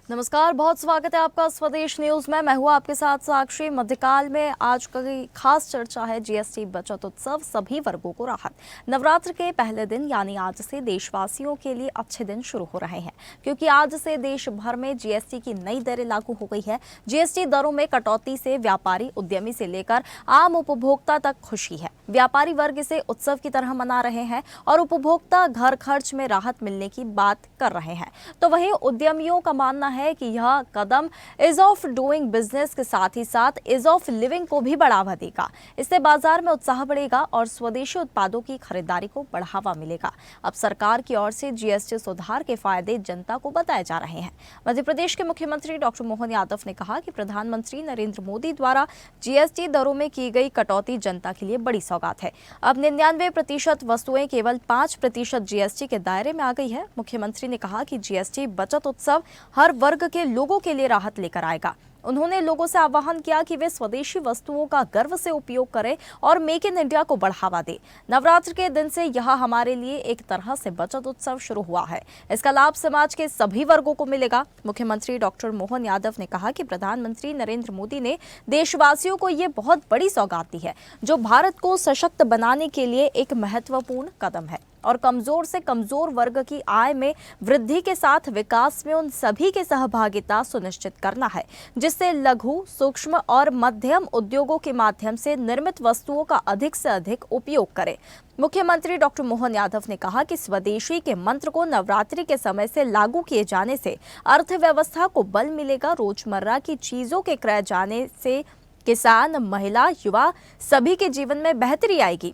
नमस्कार, बहुत स्वागत है आपका स्वदेश न्यूज में। मैं हूं आपके साथ साक्षी। मध्यकाल में आज की खास चर्चा है जीएसटी बचत उत्सव, सभी वर्गों को राहत। नवरात्र के पहले दिन यानी आज से देशवासियों के लिए अच्छे दिन शुरू हो रहे हैं, क्योंकि आज से देश भर में जीएसटी की नई दरें लागू हो गई है। जीएसटी दरों में कटौती से व्यापारी, उद्यमी से लेकर आम उपभोक्ता तक खुशी है। व्यापारी वर्ग इसे उत्सव की तरह मना रहे हैं और उपभोक्ता घर खर्च में राहत मिलने की बात कर रहे हैं। तो वहीं उद्यमियों का मानना है कि यह कदम इज ऑफ डूइंग बिजनेस के साथ ही साथ इज ऑफ लिविंग को भी बढ़ावा देगा। इससे बाजार में उत्साह बढ़ेगा और स्वदेशी उत्पादों की खरीदारी को बढ़ावा मिलेगा। अब सरकार की ओर से जीएसटी सुधार के फायदे जनता को बताए जा रहे हैं। मध्य प्रदेश के मुख्यमंत्री डॉक्टर मोहन यादव ने कहा कि प्रधानमंत्री नरेंद्र मोदी द्वारा जीएसटी दरों में की गई कटौती जनता के लिए बड़ी सौगात है। अब 99% वस्तुएं केवल 5% जीएसटी के दायरे में आ गई है। मुख्यमंत्री ने कहा कि जीएसटी बचत उत्सव हर वर्ग के लोगों के लिए राहत लेकर आएगा। उन्होंने लोगों से आह्वान किया कि वे स्वदेशी वस्तुओं का गर्व से उपयोग करें और मेक इन इंडिया को बढ़ावा दें। नवरात्र के दिन से यह हमारे लिए एक तरह से बचत उत्सव शुरू हुआ है। इसका लाभ समाज के सभी वर्गों को मिलेगा। मुख्यमंत्री डॉक्टर मोहन यादव ने कहा कि प्रधानमंत्री नरेंद्र मोदी ने देशवासियों को ये बहुत बड़ी सौगात दी है, जो भारत को सशक्त बनाने के लिए एक महत्वपूर्ण कदम है और कमजोर से कमजोर वर्ग की आय में वृद्धि के साथ विकास में उन सभी की सहभागिता सुनिश्चित करना है, जिससे लघु, सूक्ष्म और मध्यम उद्योगों के माध्यम से निर्मित वस्तुओं का अधिक से अधिक उपयोग करें। मुख्यमंत्री डॉक्टर मोहन यादव ने कहा कि स्वदेशी के मंत्र को नवरात्रि के समय से लागू किए जाने से अर्थव्यवस्था को बल मिलेगा। रोजमर्रा की चीजों के क्रय जाने से किसान, महिला, युवा सभी के जीवन में बेहतरी आएगी।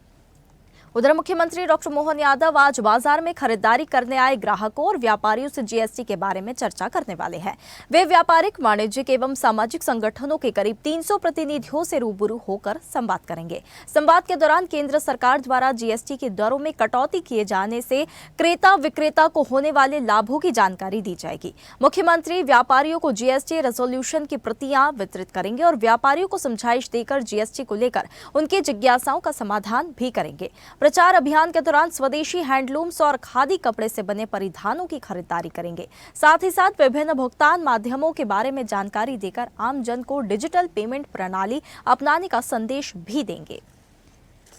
उधर मुख्यमंत्री डॉक्टर मोहन यादव आज बाजार में खरीदारी करने आए ग्राहकों और व्यापारियों से जीएसटी के बारे में चर्चा करने वाले हैं। वे व्यापारिक, वाणिज्यिक एवं सामाजिक संगठनों के करीब 300 प्रतिनिधियों से रूबरू होकर संवाद करेंगे। संवाद के दौरान केंद्र सरकार द्वारा जीएसटी की दरों में कटौती किए जाने से क्रेता विक्रेता को होने वाले लाभों की जानकारी दी जाएगी। मुख्यमंत्री व्यापारियों को जीएसटी रेजोल्यूशन की प्रतियां वितरित करेंगे और व्यापारियों को समझाइश देकर जीएसटी को लेकर उनकी जिज्ञासाओं का समाधान भी करेंगे। प्रचार अभियान के दौरान स्वदेशी हैंडलूम्स और खादी कपड़े से बने परिधानों की खरीदारी करेंगे। साथ ही साथ विभिन्न भुगतान माध्यमों के बारे में जानकारी देकर आम जन को डिजिटल पेमेंट प्रणाली अपनाने का संदेश भी देंगे।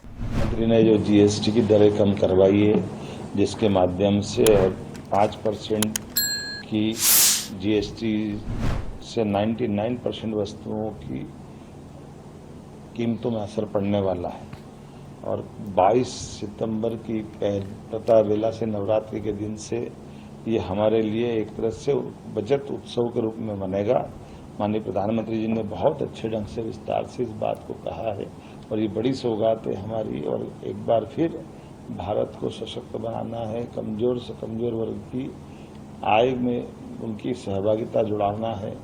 मंत्री ने जो जीएसटी की दरें कम करवाई है, जिसके माध्यम से 5% की जीएसटी से 99% वस्तुओं की कीमतों में असर पड़ने वाला है और 22 सितंबर की प्रातः बेला से नवरात्रि के दिन से ये हमारे लिए एक तरह से बचत उत्सव के रूप में बनेगा। माननीय प्रधानमंत्री जी ने बहुत अच्छे ढंग से विस्तार से इस बात को कहा है और ये बड़ी सौगात है हमारी। और एक बार फिर भारत को सशक्त बनाना है, कमजोर से कमजोर वर्ग की आय में उनकी सहभागिता जुड़ाना है।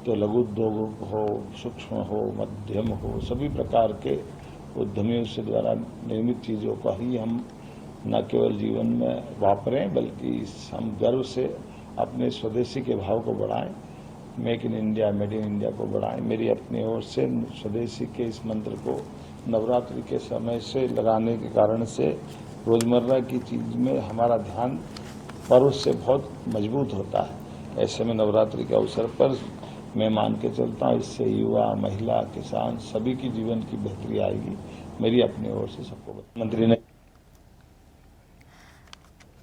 तो लघु उद्योग हो, सूक्ष्म हो, मध्यम हो, सभी प्रकार के उद्यमियों से द्वारा निर्मित चीज़ों का ही हम न केवल जीवन में वापरें, बल्कि हम गर्व से अपने स्वदेशी के भाव को बढ़ाएं, make in India, made in India को बढ़ाएं। मेरी अपनी ओर से स्वदेशी के इस मंत्र को नवरात्रि के समय से लगाने के कारण से रोजमर्रा की चीज में हमारा ध्यान पर्व से बहुत मजबूत होता है। ऐसे में नवरात्रि के अवसर पर मैं मान के चलता हूँ, इससे युवा, महिला, किसान सभी की जीवन की बेहतरी आएगी। मेरी अपनी ओर से सबको मंत्री ने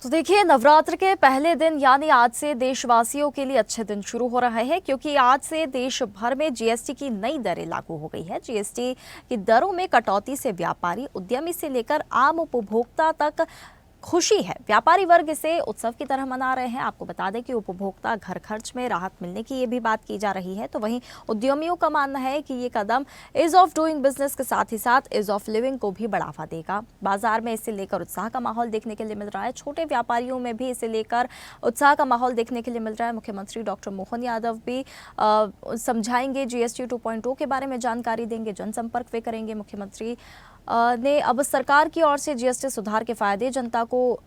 तो देखिए, नवरात्र के पहले दिन यानी आज से देशवासियों के लिए अच्छे दिन शुरू हो रहे हैं, क्योंकि आज से देश भर में जीएसटी की नई दरें लागू हो गई है। जीएसटी की दरों में कटौती से व्यापारी, उद्यमी से लेकर आम उपभोक्ता तक खुशी है। व्यापारी वर्ग इसे उत्सव की तरह मना रहे हैं। आपको बता दें कि उपभोक्ता घर खर्च में राहत मिलने की ये भी बात की जा रही है। तो वहीं उद्यमियों का मानना है कि ये कदम इज ऑफ डूइंग बिजनेस के साथ ही साथ इज ऑफ लिविंग को भी बढ़ावा देगा। बाजार में इसे लेकर उत्साह का माहौल देखने के लिए मिल रहा है। छोटे व्यापारियों में भी इसे लेकर उत्साह का माहौल देखने के लिए मिल रहा है। मुख्यमंत्री डॉक्टर मोहन यादव भी समझाएंगे, जीएसटी 2.0 के बारे में जानकारी देंगे, जनसंपर्क वे करेंगे। मुख्यमंत्री ने अब सरकार की ओर से जीएसटी सुधार के फायदे जनता को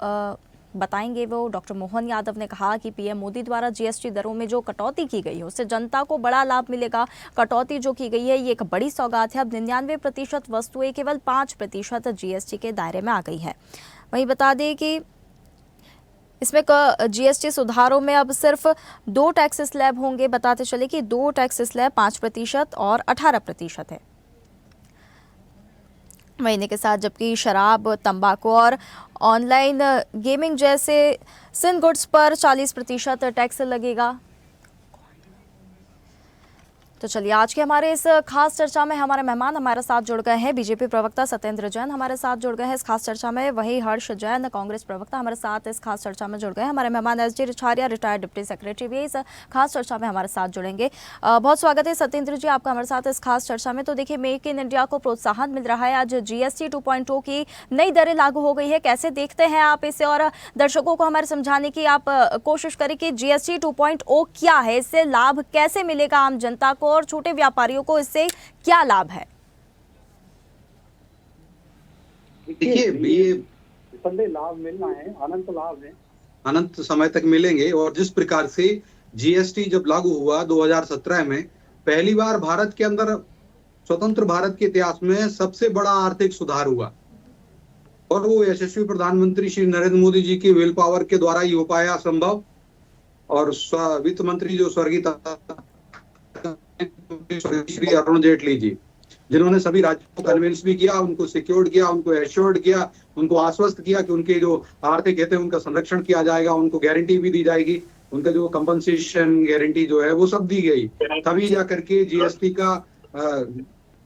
बताएंगे। वो डॉक्टर मोहन यादव ने कहा कि पीएम मोदी द्वारा जीएसटी दरों में जो कटौती की गई है उससे जनता को बड़ा लाभ मिलेगा। कटौती जो की गई है ये एक बड़ी सौगात है। अब 99% वस्तुएं केवल 5% जीएसटी के दायरे में आ गई है। वहीं बता दें कि इसमें जीएसटी सुधारों में अब सिर्फ 2 टैक्स स्लैब होंगे। बताते चले कि 2 टैक्स स्लैब 5% और 18% है महीने के साथ, जबकि शराब, तंबाकू और ऑनलाइन गेमिंग जैसे सिन गुड्स पर 40% टैक्स लगेगा। तो चलिए, आज के हमारे इस खास चर्चा में हमारे मेहमान हमारे साथ जुड़ गए हैं। बीजेपी प्रवक्ता सत्येंद्र जैन हमारे साथ जुड़ गए हैं इस खास चर्चा में। वही हर्ष जैन, कांग्रेस प्रवक्ता, हमारे साथ इस खास चर्चा में जुड़ गए हैं। हमारे मेहमान SD Richharia, retired deputy secretary, भी इस खास चर्चा में हमारे साथ जुड़ेंगे। बहुत स्वागत है सत्येंद्र जी आपका हमारे साथ इस खास चर्चा में। तो देखिए, मेक इन इंडिया को प्रोत्साहन मिल रहा है। आज जीएसटी 2.0 की नई दरें लागू हो गई है। कैसे देखते हैं आप इसे, और दर्शकों को हमारे समझाने की आप कोशिश करें कि जीएसटी 2.0 क्या है, इससे लाभ कैसे मिलेगा आम जनता को और छोटे व्यापारियों को इससे क्या लाभ है? देखिए, ये संदेह लाभ मिलना है, अनंत लाभ है, अनंत समय तक मिलेंगे। और जिस प्रकार से जीएसटी जब लागू हुआ 2017 में, पहली बार भारत के अंदर, स्वतंत्र भारत के इतिहास में सबसे बड़ा आर्थिक सुधार हुआ, और वो यशस्वी प्रधानमंत्री श्री नरेंद्र मोदी जी की विल पावर के द्वारा ही हो पाया संभव। और वित्त मंत्री जो स्वर्गीय श्री अरुण जेटली जी, जिन्होंने सभी राज्यों को कन्विंस भी किया, उनको सिक्योर्ड किया, उनको एश्योर्ड किया, उनको आश्वस्त किया कि उनके जो आर्थिक हित है उनका संरक्षण किया जाएगा, उनको गारंटी भी दी जाएगी, उनका जो कंपनसेशन गारंटी जो है वो सब दी गई। तभी जाकर के जीएसटी का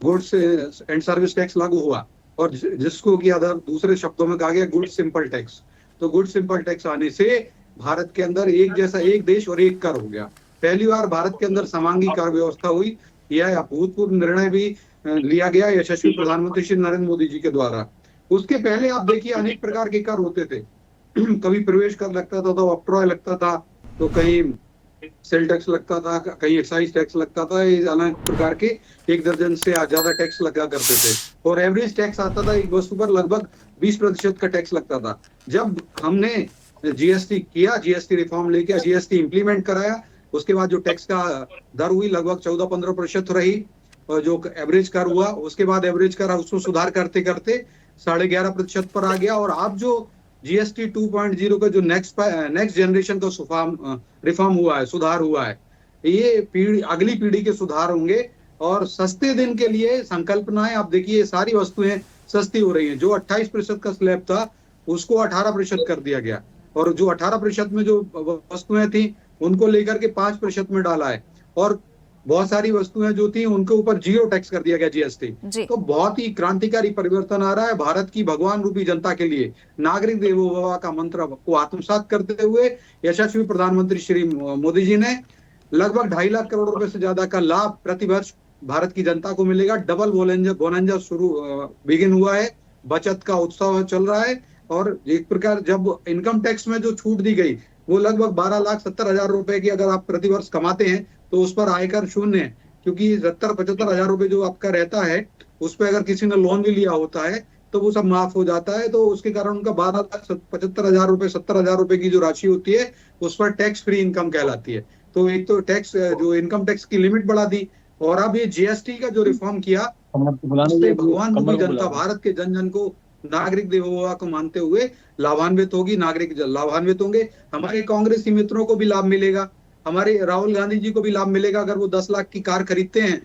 गुड्स एंड सर्विस टैक्स लागू हुआ, और जिसको कि दूसरे शब्दों में कहा गया गुड सिंपल टैक्स। तो गुड सिंपल टैक्स आने से भारत के अंदर एक जैसा, एक देश और एक कर हो गया। पहली बार भारत के अंदर समांगी कर व्यवस्था हुई। यह अभूतपूर्व निर्णय भी लिया गया यशस्वी प्रधानमंत्री श्री नरेंद्र मोदी जी के द्वारा। उसके पहले आप देखिए, अनेक प्रकार के कर होते थे। कभी प्रवेश कर लगता था, तो ऑक्ट्रॉय लगता था, तो कहीं सेल टैक्स लगता था, कहीं एक्साइज टैक्स लगता था। अनेक प्रकार के 1 दर्जन से ज्यादा टैक्स लगा करते थे, और एवरेज टैक्स आता था एक वस्तु पर लगभग 20% का टैक्स लगता था। जब हमने जीएसटी किया, जीएसटी रिफॉर्म लेके जीएसटी इंप्लीमेंट कराया, उसके बाद जो टैक्स का दर हुई लगभग 14-15% रही, और जो एवरेज कर हुआ, उसके बाद एवरेज कर उसको सुधार करते करते 11.5% पर आ गया। और अब जो जीएसटी 2.0 का जो नेक्स्ट जनरेशन का रिफॉर्म हुआ है, सुधार हुआ है, ये अगली पीढ़ी के सुधार होंगे। और सस्ते दिन के लिए संकल्पनाएं, आप देखिए सारी वस्तुएं सस्ती हो रही हैं। जो 28% का स्लैब था उसको 18% कर दिया गया, और जो 18% में जो वस्तुएं थी उनको लेकर के 5% में डाला है, और बहुत सारी वस्तुएं जो थी उनके ऊपर 0 टैक्स कर दिया गया जीएसटी। तो बहुत ही क्रांतिकारी परिवर्तन आ रहा है भारत की भगवान रूपी जनता के लिए। नागरिक देवो भव का मंत्र को आत्मसात करते हुए यशस्वी प्रधानमंत्री श्री मोदी जी ने लगभग 2.5 लाख करोड़ रुपए से ज्यादा का लाभ प्रतिवर्ष भारत की जनता को मिलेगा। डबल बोनंजा शुरू बिगिन हुआ है, बचत का उत्सव चल रहा है। और एक प्रकार जब इनकम टैक्स में जो छूट दी गई, वो लगभग 12,70,000 रुपए की अगर आप प्रतिवर्ष कमाते हैं तो उस पर आयकर शून्य है, क्योंकि 70-75 हजार रुपए जो आपका रहता है उस पर अगर किसी ने लोन भी लिया होता है तो वो सब माफ हो जाता है। तो उसके कारण उनका 12,75,000 रुपए, 70,000 रुपए की जो राशि होती है उस पर टैक्स फ्री इनकम कहलाती है। तो एक तो टैक्स, जो इनकम टैक्स की लिमिट बढ़ा दी, और अब ये जीएसटी का जो रिफॉर्म किया, उससे भगवान रूपी जनता, भारत के जन जन को नागरिक देवो भव को मानते हुए लाभान्वित होगी, नागरिक लाभान्वित होंगे। हमारे कांग्रेसी मित्रों को भी लाभ मिलेगा, हमारे राहुल गांधी जी को भी लाभ मिलेगा। अगर वो 10 लाख की कार खरीदते हैं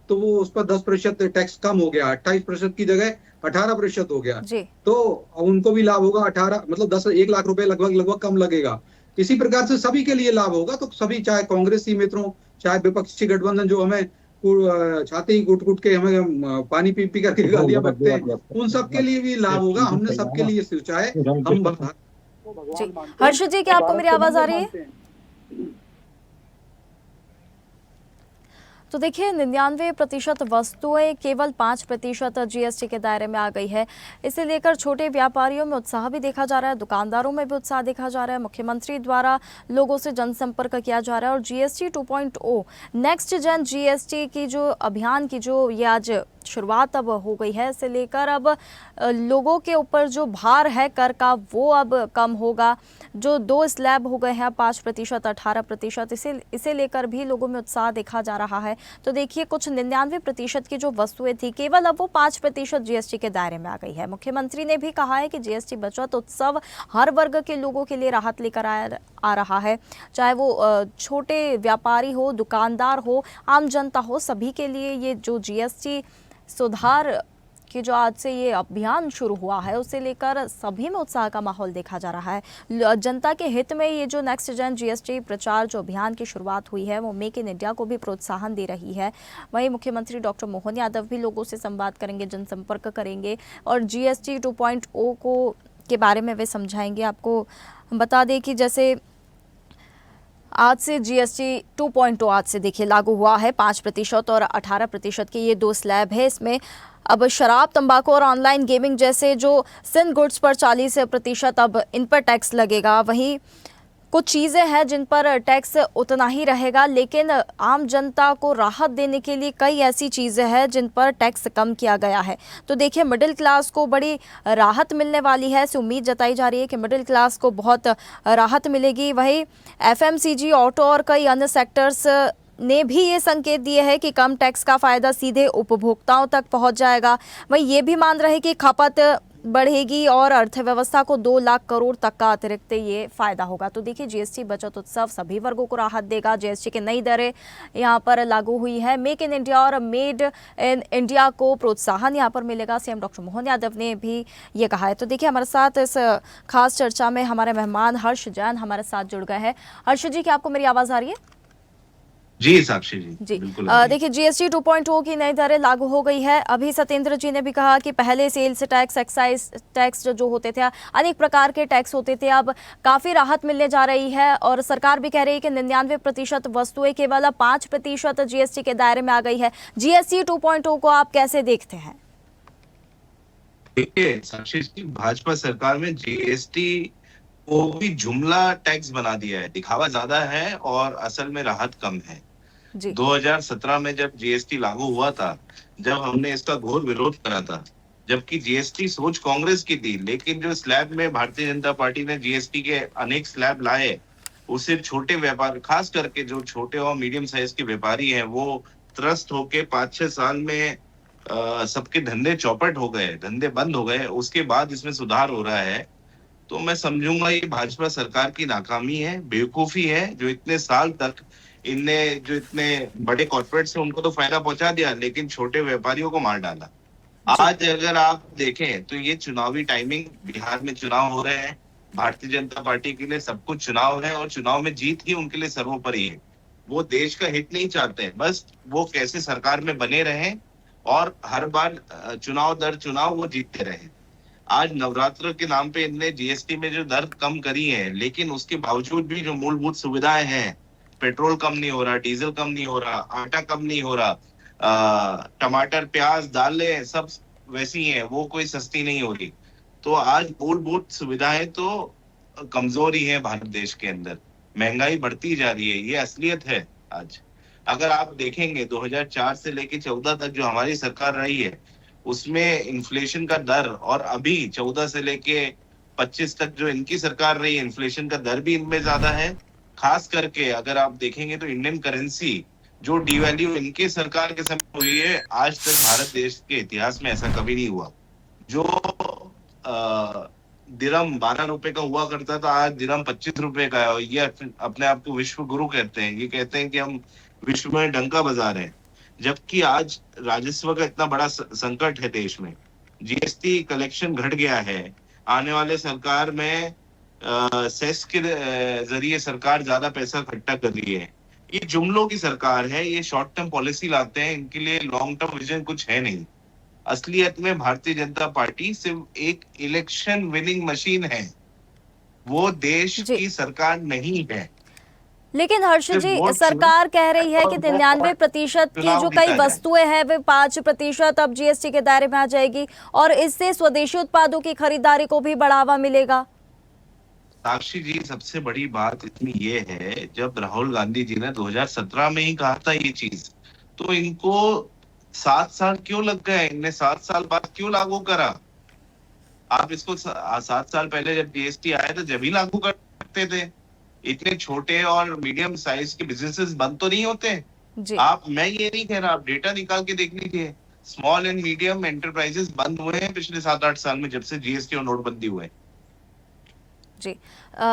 तो वो उस पर 10% टैक्स कम हो गया, 28% की जगह 18% हो गया, तो उनको भी लाभ होगा। 18 मतलब 1 लाख रुपए लगभग कम लगेगा। इसी प्रकार से सभी के लिए लाभ होगा। तो सभी, चाहे कांग्रेसी मित्रों, चाहे विपक्षी गठबंधन जो हमें छाती कुट के हमें पानी पी करके गालियां बकते हैं, उन सबके लिए भी लाभ होगा। हमने सबके लिए सोचा है। हम हर्ष जी, क्या आपको मेरी आवाज आ रही है? तो देखिए, 99% वस्तुएं केवल 5% जीएसटी के दायरे में आ गई है। इसे लेकर छोटे व्यापारियों में उत्साह भी देखा जा रहा है, दुकानदारों में भी उत्साह देखा जा रहा है। मुख्यमंत्री द्वारा लोगों से जनसंपर्क किया जा रहा है, और जीएसटी 2.0 नेक्स्ट जन जीएसटी की जो अभियान की जो ये आज शुरुआत अब हो गई है। इसे लेकर अब लोगों के ऊपर जो भार है कर का वो अब कम होगा। जो 2 स्लैब हो गए हैं 5%, 18%, इसे लेकर भी लोगों में उत्साह देखा जा रहा है। तो देखिए कुछ 99% की जो वस्तुएं थी केवल अब वो 5% जीएसटी के दायरे में आ गई है। मुख्यमंत्री ने भी कहा है कि जीएसटी बचत उत्सव हर वर्ग के लोगों के लिए राहत लेकर आ रहा है, चाहे वो छोटे व्यापारी हो, दुकानदार हो, आम जनता हो, सभी के लिए ये जो जीएसटी सुधार कि जो आज से ये अभियान शुरू हुआ है उसे लेकर सभी में उत्साह का माहौल देखा जा रहा है। जनता के हित में ये जो नेक्स्ट जन जीएसटी प्रचार जो अभियान की शुरुआत हुई है वो मेक इन इंडिया को भी प्रोत्साहन दे रही है। वहीं मुख्यमंत्री डॉक्टर मोहन यादव भी लोगों से संवाद करेंगे, जनसंपर्क करेंगे और जीएसटी 2.0 को के बारे में वे समझाएंगे। आपको बता दें कि जैसे आज से जीएसटी 2.0 आज से देखिए लागू हुआ है। 5% और 18% के ये 2 स्लैब है। इसमें अब शराब, तंबाकू और ऑनलाइन गेमिंग जैसे जो सिन गुड्स पर 40% अब इन पर टैक्स लगेगा। वहीं कुछ चीज़ें हैं जिन पर टैक्स उतना ही रहेगा, लेकिन आम जनता को राहत देने के लिए कई ऐसी चीज़ें हैं जिन पर टैक्स कम किया गया है। तो देखिए मिडिल क्लास को बड़ी राहत मिलने वाली है। ऐसी उम्मीद जताई जा रही है कि मिडिल क्लास को बहुत राहत मिलेगी। वहीं एफएमसीजी, ऑटो और कई अन्य सेक्टर्स ने भी ये संकेत दिए हैं कि कम टैक्स का फ़ायदा सीधे उपभोक्ताओं तक पहुंच जाएगा। वहीं ये भी मान रहे कि खपत बढ़ेगी और अर्थव्यवस्था को 2 लाख करोड़ तक का अतिरिक्त ये फायदा होगा। तो देखिए जीएसटी बचत उत्सव सभी वर्गों को राहत देगा। जीएसटी की नई दरें यहाँ पर लागू हुई है। मेक इन इंडिया और मेड इन इंडिया को प्रोत्साहन यहाँ पर मिलेगा, सीएम डॉक्टर मोहन यादव ने भी ये कहा है। तो देखिए हमारे साथ इस खास चर्चा में हमारे मेहमान हर्ष जैन हमारे साथ जुड़ गए हैं। हर्ष जी, क्या आपको मेरी आवाज़ आ रही है? जी साक्षी जी बिल्कुल। देखिए जीएसटी 2.0 की नई दरें लागू हो गई है। अभी सत्येंद्र जी ने भी कहा कि पहले सेल्स टैक्स, एक्साइज टैक्स जो होते थे, अनेक प्रकार के टैक्स होते थे, अब काफ़ी राहत मिलने जा रही है और सरकार भी कह रही है कि 99% वस्तुएं केवल 5% जीएसटी के दायरे में आ गई है। जीएसटी 2.0 को आप कैसे देखते हैं? देखिए साक्षी जी, भाजपा सरकार में जीएसटी को भी जुमला टैक्स बना दिया है। दिखावा ज्यादा है और असल में राहत कम है। 2017 में जब जीएसटी लागू हुआ था, जब हमने इसका घोर विरोध करा था, जबकि जीएसटी सोच कांग्रेस की थी, लेकिन जो स्लैब में भारतीय जनता पार्टी ने जीएसटी के अनेक स्लैब लाए, उससे छोटे व्यापार, खास करके जो छोटे और मीडियम साइज के व्यापारी हैं, वो त्रस्त होके 5-6 साल में सबके धंधे चौपट हो गए, धंधे बंद हो गए। उसके बाद इसमें सुधार हो रहा है। तो मैं समझूंगा ये भाजपा सरकार की नाकामी है, बेवकूफी है, जो इतने साल तक इनने जो इतने बड़े कॉर्पोरेट्स हैं उनको तो फायदा पहुंचा दिया, लेकिन छोटे व्यापारियों को मार डाला। आज अगर आप देखें तो ये चुनावी टाइमिंग, बिहार में चुनाव हो रहे हैं, भारतीय जनता पार्टी के लिए सब कुछ चुनाव है और चुनाव में जीत ही उनके लिए सर्वोपरि है। वो देश का हित नहीं चाहते, बस वो कैसे सरकार में बने रहे और हर बार चुनाव दर चुनाव वो जीतते रहे। आज नवरात्र के नाम पे इनने जीएसटी में जो दर कम करी है, लेकिन उसके बावजूद भी जो मूलभूत सुविधाएं हैं, पेट्रोल कम नहीं हो रहा, डीजल कम नहीं हो रहा, आटा कम नहीं हो रहा, टमाटर, प्याज, दालें सब वैसी हैं, वो कोई सस्ती नहीं हो रही। तो आज मूलभूत सुविधाएं तो कमजोर ही है भारत देश के अंदर। महंगाई बढ़ती जा रही है, ये असलियत है। आज अगर आप देखेंगे 2004 से लेके 14 तक जो हमारी सरकार रही है, उसमें इन्फ्लेशन का दर, और अभी 14 से लेके 25 तक जो इनकी सरकार रही है, इन्फ्लेशन का दर भी इनमें ज्यादा है। खास करके अगर आप देखेंगे तो इंडियन करेंसी जो डिवैल्यू इनके सरकार के समय हुई है, आज तक भारत देश के इतिहास में ऐसा कभी नहीं हुआ। जो दिरहम 12 रुपए का हुआ करता था, आज दिरहम 25 रुपए का है। ये अपने आप को विश्व गुरु कहते हैं, ये कहते हैं कि हम विश्व में डंका बजा रहे हैं, जबकि आज राजस्व का इतना बड़ा संकट है देश में। जीएसटी कलेक्शन घट गया है। आने वाले सरकार में सेस के जरिए सरकार ज्यादा पैसा इकट्ठा कर रही है। ये जुमलों की सरकार है, ये शॉर्ट टर्म पॉलिसी लाते हैं, इनके लिए लॉन्ग टर्म विजन कुछ है नहीं। असलियत में भारतीय जनता पार्टी सिर्फ एक इलेक्शन विनिंग मशीन है, वो देश की सरकार नहीं है। लेकिन हर्ष जी, सरकार कह रही है कि 99% की जो कई वस्तुएं हैं वे 5% अब जीएसटी के दायरे में आ जाएगी और इससे स्वदेशी उत्पादों की खरीदारी को भी बढ़ावा मिलेगा। साक्षी जी, सबसे बड़ी बात इतनी ये है, जब राहुल गांधी जी ने 2017 में ही कहा था ये चीज, तो इनको 7 साल क्यों लग गए? इनने 7 साल बाद क्यों लागू करा? आप इसको 7 साल पहले जब जीएसटी आया तो जब ही लागू कर सकते थे। इतने छोटे और मीडियम साइज के बिजनेसेस बंद तो नहीं होते। जी मैं ये नहीं कह रहा, आप डेटा निकाल के देख लीजिए। स्मॉल एंड मीडियम एंटरप्राइजेस बंद हुए हैं पिछले 7-8 साल में, जब से जीएसटी और नोटबंदी हुए। जी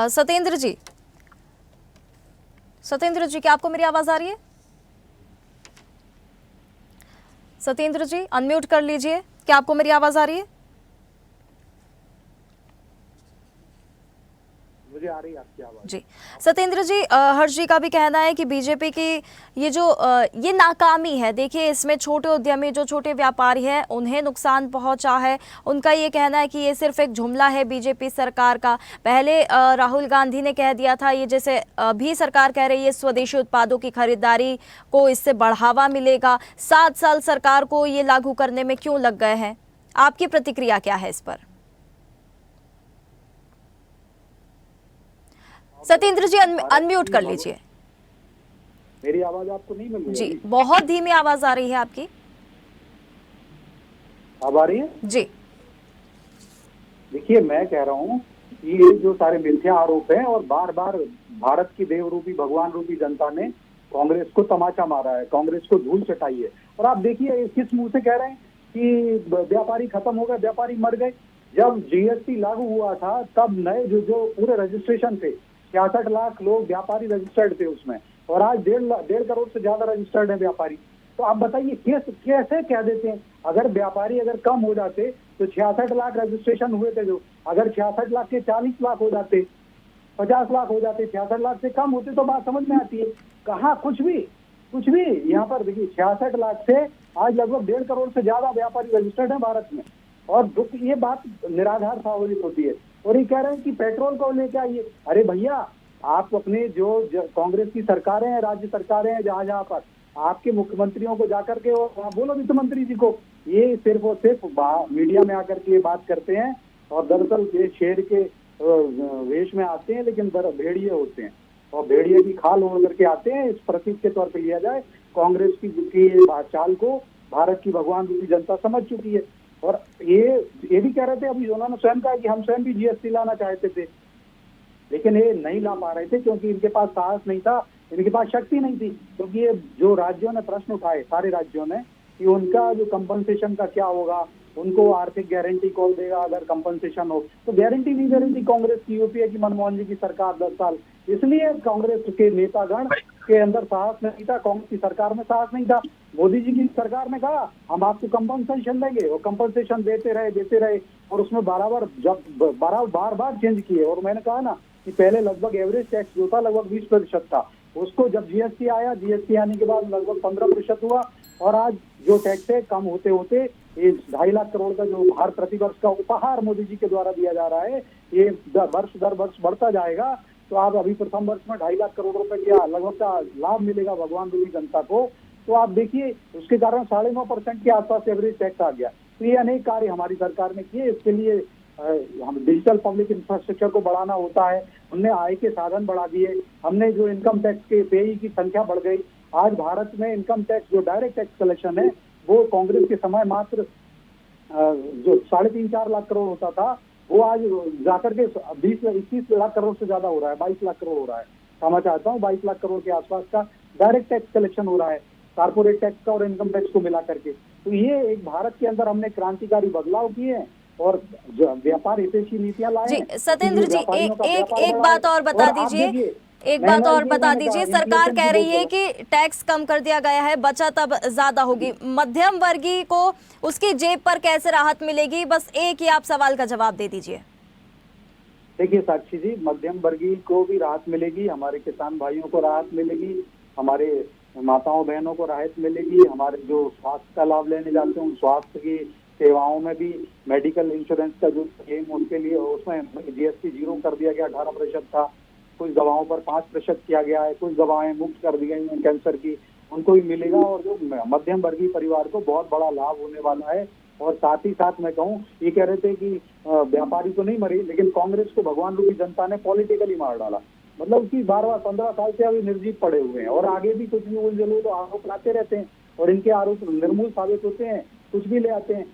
सत्येंद्र जी क्या आपको मेरी आवाज आ रही है? सत्येंद्र जी अनम्यूट कर लीजिए। क्या आपको मेरी आवाज आ रही है? मुझे आ रही है आपकी आवाज। जी सत्येंद्र जी, हर्ष जी का भी कहना है कि बीजेपी की ये जो ये नाकामी है, देखिए इसमें छोटे उद्यमी जो छोटे व्यापारी हैं उन्हें नुकसान पहुंचा है। उनका ये कहना है कि ये सिर्फ एक जुमला है बीजेपी सरकार का। पहले राहुल गांधी ने कह दिया था, ये जैसे अभी सरकार कह रही है स्वदेशी उत्पादों की खरीदारी को इससे बढ़ावा मिलेगा। 7 साल सरकार को ये लागू करने में क्यों लग गए हैं? आपकी प्रतिक्रिया क्या है इस पर? सत्येंद्र जी अनम्यूट कर लीजिए। मेरी आवाज आपको नहीं मिल रही जी है? बहुत धीमी आवाज आ रही है आपकी। अब आ रही है? जी देखिए, मैं कह रहा हूँ कि ये जो सारे मिथ्या आरोप हैं, और बार बार भारत की देव रूपी भगवान रूपी जनता ने कांग्रेस को तमाचा मारा है, कांग्रेस को धूल चटाई है। और आप देखिए किस मुंह से कह रहे हैं कि व्यापारी खत्म हो गए, व्यापारी मर गए। जब जीएसटी लागू हुआ था तब नए जो पूरे रजिस्ट्रेशन थे, 66 लाख लोग व्यापारी रजिस्टर्ड थे उसमें, और आज 1.5 करोड़ से ज्यादा रजिस्टर्ड है व्यापारी। तो आप बताइए कैसे कह देते हैं? अगर व्यापारी अगर कम हो जाते तो 66 लाख रजिस्ट्रेशन हुए थे, जो अगर 66 लाख के 40 लाख हो जाते, 50 लाख हो जाते, 66 लाख से कम होते तो बात समझ में आती है। कहाँ कुछ भी यहाँ पर देखिए 66 लाख से आज लगभग 1.5 करोड़ से ज्यादा व्यापारी रजिस्टर्ड है भारत में। और दुख ये बात निराधार साबित होती है। और ये कह रहे हैं कि पेट्रोल को लेके आइए। अरे भैया, आप अपने जो कांग्रेस की सरकारें हैं, राज्य सरकारें हैं, जहां पर आपके मुख्यमंत्रियों को जाकर के और वहाँ बोलो वित्त मंत्री जी को, ये सिर्फ और सिर्फ मीडिया में आकर के ये बात करते हैं, और दरअसल ये शेर के वेश में आते हैं, लेकिन भेड़िए होते हैं, और भेड़िए की खाल ओढ़ करके आते हैं। इस प्रतीक के तौर पर लिया जाए, कांग्रेस की चाल को भारत की भगवान रूपी जनता समझ चुकी है। और ये भी कह रहे थे, अभी उन्होंने स्वयं कहा कि हम स्वयं भी जीएसटी लाना चाहते थे, लेकिन ये नहीं ला पा रहे थे क्योंकि इनके पास साहस नहीं था, इनके पास शक्ति नहीं थी। क्योंकि ये जो राज्यों ने प्रश्न उठाए, सारे राज्यों ने, कि उनका जो कंपनसेशन का क्या होगा, उनको आर्थिक गारंटी कौन देगा अगर कंपनसेशन हो, तो गारंटी नहीं दे रही थी कांग्रेस की, यूपीए की, मनमोहन जी की सरकार 10 साल। इसलिए कांग्रेस के नेतागण के अंदर साहस नहीं था, कांग्रेस की सरकार में साहस नहीं था। मोदी जी की सरकार ने कहा हम आपको कंपनसेशन देंगे, और कंपनसेशन देते रहे, और उसमें बार बार चेंज किए। और मैंने कहा ना कि पहले लगभग एवरेज टैक्स जो था लगभग 20% था, उसको जब जीएसटी आया, जीएसटी आने के बाद लगभग 15% हुआ, और आज जो टैक्स है कम होते होते ये 2.5 लाख करोड़ का जो भारत प्रतिवर्ष का उपहार मोदी जी के द्वारा दिया जा रहा है, ये वर्ष दर वर्ष बढ़ता जाएगा। तो आप अभी प्रथम वर्ष में 2.5 लाख करोड़ रुपए का लगभग का लाभ मिलेगा भगवान रूपी जनता को। तो आप देखिए उसके कारण 9.5% के आसपास एवरेज टैक्स आ गया। तो ये अनेक कार्य हमारी सरकार ने किए। इसके लिए हम डिजिटल पब्लिक इंफ्रास्ट्रक्चर को बढ़ाना होता है, हमने आय के साधन बढ़ा दिए, हमने जो इनकम टैक्स के पेई की संख्या बढ़ गई। आज भारत में इनकम टैक्स जो डायरेक्ट टैक्स कलेक्शन है वो कांग्रेस के समय मात्र जो 3.5-4 लाख करोड़ होता था, वो आज जाकर के 20-21 लाख करोड़ से ज्यादा हो रहा है, 22 लाख करोड़ हो रहा है। समझ चाहता हूँ 22 लाख करोड़ के आसपास का डायरेक्ट टैक्स कलेक्शन हो रहा है, कारपोरेट टैक्स का और इनकम टैक्स को मिला करके। तो ये एक भारत के अंदर हमने क्रांतिकारी बदलाव किए हैं और व्यापार हितैषी नीतियां लाए हैं। सत्येंद्र जी एक बात और बता दीजिए, एक बात और बता दीजिए। सरकार कह रही है कि टैक्स कम कर दिया गया है, बचत अब ज्यादा होगी, मध्यम वर्गीय को उसकी जेब पर कैसे राहत मिलेगी? बस एक ही आप सवाल का जवाब दे दीजिए। देखिए साक्षी जी, मध्यम वर्गीय को भी राहत मिलेगी, हमारे किसान भाइयों को राहत मिलेगी, हमारे माताओं बहनों को राहत मिलेगी, हमारे जो स्वास्थ्य का लाभ लेने जाते हैं उन स्वास्थ्य की सेवाओं में भी, मेडिकल इंश्योरेंस का जो स्कीम उनके लिए उसमें जीएसटी 0 कर दिया गया, 18% था, कुछ दवाओं पर 5% किया गया है, कुछ दवाएं मुक्त कर दी गई हैं कैंसर की, उनको भी मिलेगा। और जो मध्यम वर्गीय परिवार को बहुत बड़ा लाभ होने वाला है। और साथ ही साथ मैं कहूँ, ये कह रहे थे कि व्यापारी तो नहीं मरे, लेकिन कांग्रेस को भगवान रूपी जनता ने पॉलिटिकली मार डाला। मतलब कि 12-15 साल से अभी निर्जीव पड़े हुए हैं और आगे भी कुछ भी उलझे तो आरोप लाते रहते हैं। और इनके आरोप निर्मूल साबित होते हैं, कुछ भी ले आते हैं।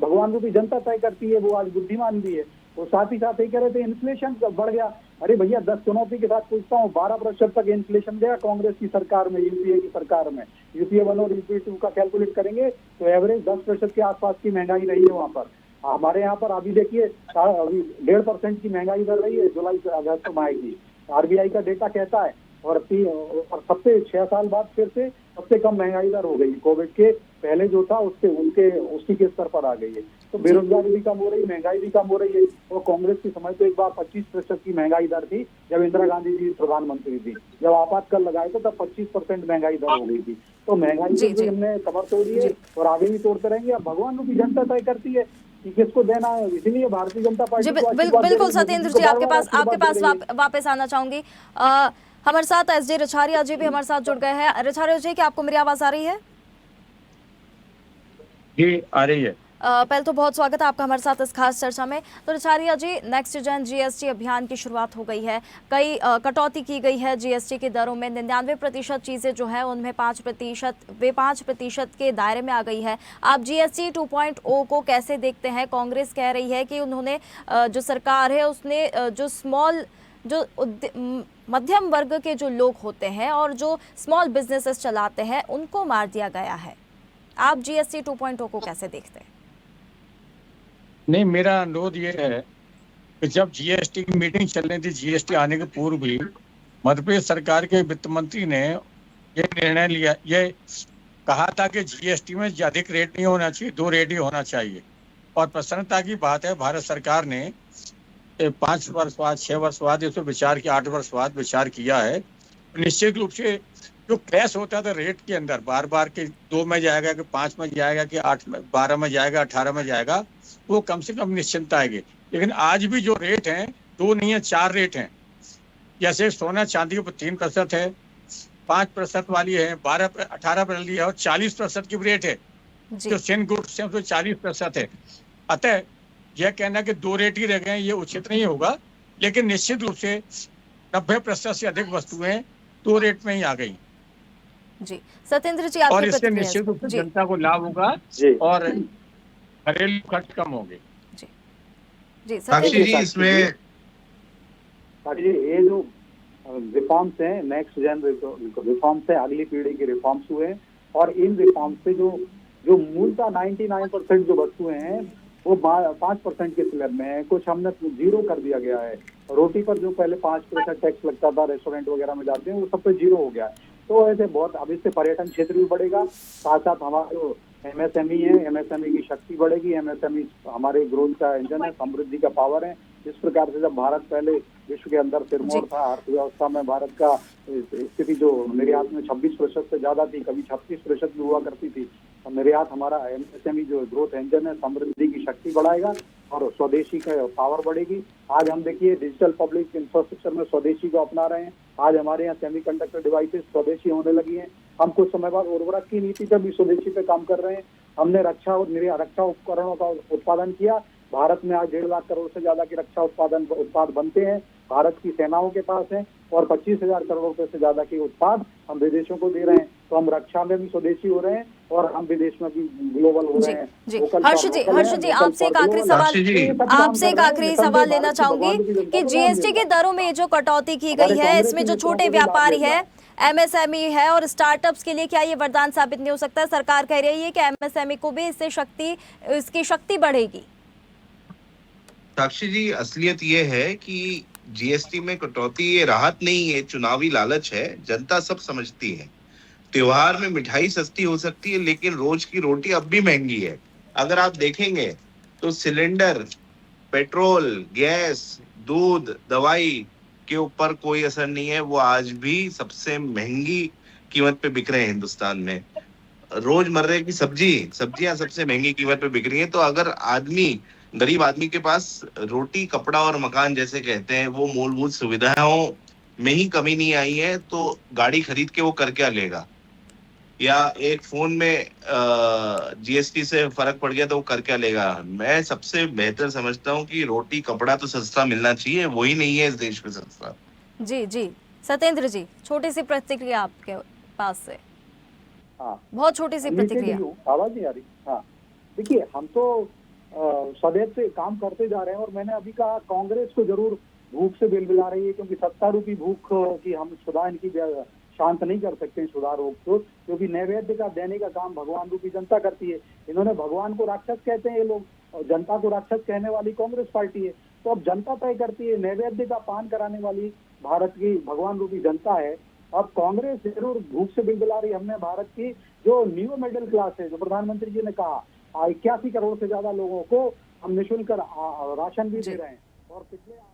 भगवान रूपी जनता तय करती है, वो आज बुद्धिमान भी है। वो साथ ही साथ ये कह रहे थे इन्फ्लेशन बढ़ गया। अरे भैया 10 चुनौती के साथ पूछता हूँ, 12% तक इन्फ्लेशन गया कांग्रेस की सरकार में, यूपीए की सरकार में। यूपीए 1 और यूपीए 2 का कैलकुलेट करेंगे तो एवरेज 10% के आसपास की महंगाई रही है वहाँ पर। हमारे यहाँ पर अभी देखिए अभी 1.5% की महंगाई बढ़ रही है जुलाई से अगस्त माह की, आरबीआई का डेटा कहता है। और सबसे 6 साल बाद फिर से सबसे कम महंगाई दर हो गई, कोविड के पहले जो था उससे उसी के स्तर पर आ गई है। तो बेरोजगारी भी कम हो रही, महंगाई भी कम हो रही है। और कांग्रेस के समय तो एक बार 25% की महंगाई दर थी जब इंदिरा गांधी जी प्रधानमंत्री थी, जब आपातकाल लगाए थे तब 25% महंगाई दर हो गई थी। तो महंगाई से हमने कमर तोड़ी है और आगे भी तोड़ते रहेंगे। अब भगवान रूपी जनता तय करती है कि किसको देना है, इसीलिए भारतीय जनता पार्टी बिल्कुल सत्येंद्र जी, आपके पास वापस आना चाहूंगी। हमारे साथ एसडी रिछारिया जी भी हमारे साथ जुड़ गए हैं। रिछारिया जी, क्या आपको मेरी आवाज आ रही है? जी आ रही है। पहले तो बहुत स्वागत है आपका हमारे साथ इस खास चर्चा में। तो रिछारिया जी, नेक्स्ट जन जीएसटी अभियान की शुरुआत हो गई है, कई कटौती की गई है जीएसटी की दरों में। 99% चीज़ें जो है उनमें 5% के दायरे में आ गई है। आप जीएसटी 2.0 को कैसे देखते हैं? कांग्रेस कह रही है कि उन्होंने जो सरकार है उसने जो मध्यम वर्ग के जो लोग होते हैं और जो स्मॉल बिजनेसेस चलाते हैं उनको मार दिया गया है। आप जीएसटी 2.0 को कैसे देखते हैं? नहीं, मेरा अनुरोध ये है कि जब जीएसटी की मीटिंग चल रही थी, जीएसटी आने के पूर्व भी मध्य प्रदेश सरकार के वित्त मंत्री ने ये निर्णय लिया, ये कहा था कि जीएसटी में अधिक रेट नहीं होना चाहिए, 2 रेट ही होना चाहिए। और प्रसन्नता की बात है, भारत सरकार ने 5 वर्ष बाद, 6 वर्ष बाद इस पर विचार किया, 8 वर्ष बाद विचार किया है। निश्चित रूप से जो क्रैश होता था रेट के अंदर, बार बार के 2 में जाएगा कि 5 में जाएगा कि 8 में, 12 में जाएगा, 18 में जाएगा, वो कम से कम निश्चिंतता आएगी। लेकिन आज भी जो रेट हैं 2 नहीं है, 4 रेट हैं। जैसे सोना चांदी के ऊपर 3% है, 5% वाली है, 18% है और 40% की रेट है। जो सिंध गुड्स है उसमें 40% है। अतः यह कहना कि 2 रेट ही रह गए ये उचित नहीं होगा। लेकिन निश्चित रूप से 90% से अधिक वस्तुएं 2 रेट में ही आ गई। जी सत्येंद्र जी, और इससे निश्चित रूप से जनता को लाभ होगा और घरेलू खर्च कम होंगे। जी साक्षी जी, इसमें ये जो रिफॉर्म्स हैं, नेक्स्ट जन रिफॉर्म्स है, अगली पीढ़ी के रिफॉर्म्स हुए हैं। और इन रिफॉर्म्स से जो मूलतः 99% जो वस्तुएं हैं वो 5% के स्लैब में है। कुछ हमने 0 कर दिया गया है। रोटी पर जो पहले 5% टैक्स लगता था, रेस्टोरेंट वगैरह में जाते हैं, वो सब पे 0 हो गया है। तो ऐसे बहुत, अब इससे पर्यटन क्षेत्र भी बढ़ेगा, साथ साथ हमारा जो एमएसएमई है, एमएसएमई की शक्ति बढ़ेगी। एमएसएमई हमारे ग्रोथ का इंजन है, समृद्धि का पावर है। इस प्रकार से जब भारत पहले विश्व के अंदर सिरमौर था, अर्थव्यवस्था में भारत का स्थिति जो निर्यात में 26% से ज्यादा थी, कभी 36% भी हुआ करती थी। निर्यात हमारा एमएसएमई जो ग्रोथ इंजन है, समृद्धि की शक्ति बढ़ाएगा और स्वदेशी का पावर बढ़ेगी। आज हम देखिए डिजिटल पब्लिक इंफ्रास्ट्रक्चर में स्वदेशी को अपना रहे हैं। आज हमारे यहाँ सेमीकंडक्टर डिवाइसेस स्वदेशी होने लगी हैं। हम कुछ समय बाद उर्वरक की नीति पर भी स्वदेशी पे काम कर रहे हैं। हमने रक्षा उपकरणों का उत्पादन किया। भारत में आज 1.5 लाख करोड़ से ज्यादा की रक्षा उत्पाद बनते हैं, भारत की सेनाओं के पास है। और 25,000 करोड़ रुपए से ज्यादा के उत्पाद हम विदेशों को दे रहे हैं। तो हम रक्षा में भी स्वदेशी हो रहे हैं और हम विदेश में भी ग्लोबल हो रहे हैं। हर्ष जी, आपसे एक आखिरी सवाल लेना चाहूंगी कि जीएसटी की दरों में जो कटौती की गई है, इसमें जो छोटे व्यापारी है, एमएसएमई है और स्टार्टअप्स के लिए क्या ये वरदान साबित नहीं हो सकता? सरकार कह रही है कि एमएसएमई को भी इससे इसकी शक्ति बढ़ेगी। साक्षी जी, असलियत ये है कि जीएसटी में कटौती ये राहत नहीं है, चुनावी लालच है। जनता सब समझती है। त्योहार में मिठाई सस्ती हो सकती है, लेकिन रोज की रोटी अब भी महंगी है। अगर आप देखेंगे तो सिलेंडर, पेट्रोल, गैस, दूध, दवाई के ऊपर कोई असर नहीं है। वो आज भी सबसे महंगी कीमत पे बिक रहे हैं हिंदुस्तान में। रोजमर्रे की सब्जियां सबसे महंगी कीमत पे बिक रही है। तो अगर गरीब आदमी के पास रोटी, कपड़ा और मकान जैसे कहते हैं वो मूलभूत सुविधाओं में ही कमी नहीं आई है, तो गाड़ी खरीद के वो कर क्या लेगा? या एक फोन में जीएसटी से फर्क पड़ गया तो वो कर क्या लेगा? मैं सबसे बेहतर समझता हूँ कि रोटी, कपड़ा तो सस्ता मिलना चाहिए, वही नहीं है इस देश में सस्ता। जी सत्येंद्र जी, छोटी सी प्रतिक्रिया आपके पास से। हाँ, बहुत छोटी सी नीचे प्रतिक्रिया। गिरी हूँ, आवाज नहीं आ रही। हाँ, देखिए हम तो सदैव से काम करते जा रहे हैं और मैंने अभी कहा कांग्रेस को जरूर भूख से बिलबिला रही है, क्योंकि 70 रूपी भूख की हम सुधा इनकी शांत नहीं कर सकते हैं, सुधार रोग को, क्योंकि नैवेद्य का देने का काम भगवान रूपी जनता करती है। इन्होंने भगवान को राक्षस कहते हैं ये लोग, और जनता को राक्षस कहने वाली कांग्रेस पार्टी है। तो अब जनता तय करती है, नैवेद्य का पान कराने वाली भारत की भगवान रूपी जनता है। अब कांग्रेस जरूर भूख से बिलबिला रही। हमने भारत की जो न्यू मिडिल क्लास है, जो प्रधानमंत्री जी ने कहा 81 करोड़ से ज्यादा लोगों को हम निःशुल्क राशन भी दे रहे हैं। और पिछले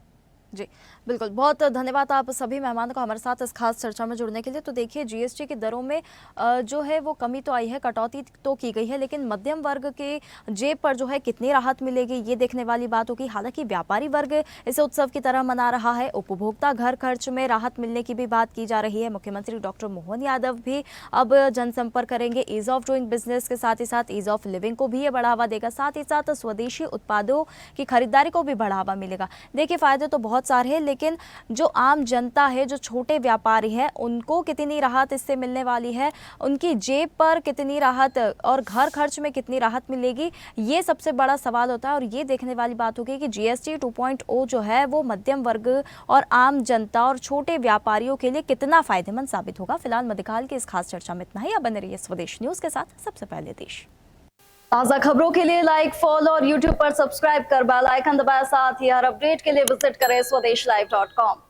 जी बिल्कुल, बहुत धन्यवाद आप सभी मेहमानों को हमारे साथ इस खास चर्चा में जुड़ने के लिए। तो देखिए जीएसटी की दरों में जो है वो कमी तो आई है, कटौती तो की गई है, लेकिन मध्यम वर्ग के जेब पर जो है कितनी राहत मिलेगी ये देखने वाली बात होगी। हालांकि व्यापारी वर्ग इसे उत्सव की तरह मना रहा है, उपभोक्ता घर खर्च में राहत मिलने की भी बात की जा रही है। मुख्यमंत्री डॉक्टर मोहन यादव भी अब जनसंपर्क करेंगे, ईज ऑफ डूइंग बिजनेस के साथ ही साथ ईज ऑफ लिविंग को भी ये बढ़ावा देगा, साथ ही साथ स्वदेशी उत्पादों की खरीदारी को भी बढ़ावा मिलेगा। देखिए फायदे तो बहुत सारे हैं, लेकिन जो आम जनता है, जो छोटे व्यापारी हैं, उनको कितनी राहत इससे मिलने वाली है, उनकी जेब पर कितनी राहत और घर खर्च में कितनी राहत मिलेगी, ये सबसे बड़ा सवाल होता है। और ये देखने वाली बात होगी कि जीएसटी 2.0 जो है वो मध्यम वर्ग और आम जनता और छोटे व्यापारियों के लिए कितना फायदेमंद साबित होगा। फिलहाल मध्यकाल की इस खास चर्चा में इतना ही। अब बने रहिए स्वदेश न्यूज के साथ, सबसे पहले देश। ताज़ा खबरों के लिए लाइक, फॉलो और यूट्यूब पर सब्सक्राइब कर बेल आइकन दबाएं। साथ ही हर अपडेट के लिए विजिट करें स्वदेशलाइव.com।